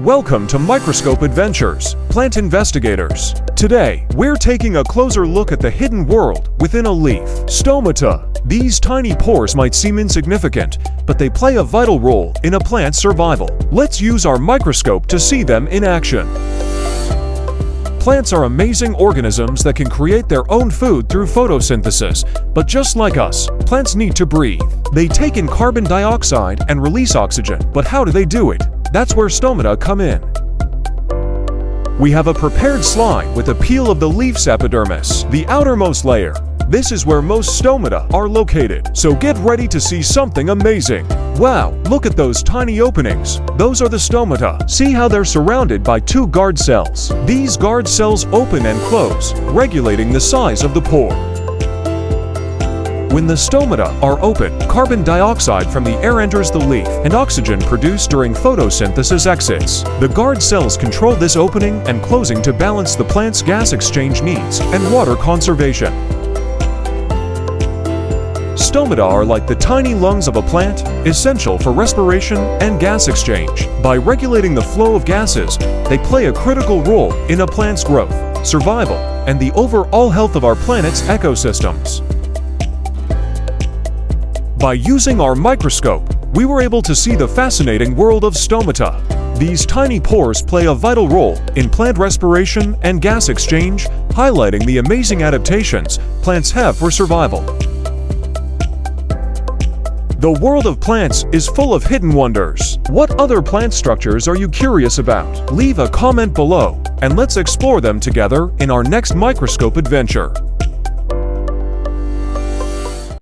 Welcome to Microscope Adventures, Plant Investigators. Today, we're taking a closer look at the hidden world within a leaf. Stomata. These tiny pores might seem insignificant, but they play a vital role in a plant's survival. Let's use our microscope to see them in action. Plants are amazing organisms that can create their own food through photosynthesis, but just like us, plants need to breathe. They take in carbon dioxide and release oxygen, but how do they do it? That's where stomata come in. We have a prepared slide with a peel of the leaf's epidermis, the outermost layer. This is where most stomata are located, so get ready to see something amazing. Wow, look at those tiny openings. Those are the stomata. See how they're surrounded by two guard cells. These guard cells open and close, regulating the size of the pore. When the stomata are open, carbon dioxide from the air enters the leaf, and oxygen produced during photosynthesis exits. The guard cells control this opening and closing to balance the plant's gas exchange needs and water conservation. Stomata are like the tiny lungs of a plant, essential for respiration and gas exchange. By regulating the flow of gases, they play a critical role in a plant's growth, survival, and the overall health of our planet's ecosystems. By using our microscope, we were able to see the fascinating world of stomata. These tiny pores play a vital role in plant respiration and gas exchange, highlighting the amazing adaptations plants have for survival. The world of plants is full of hidden wonders. What other plant structures are you curious about? Leave a comment below, and let's explore them together in our next microscope adventure.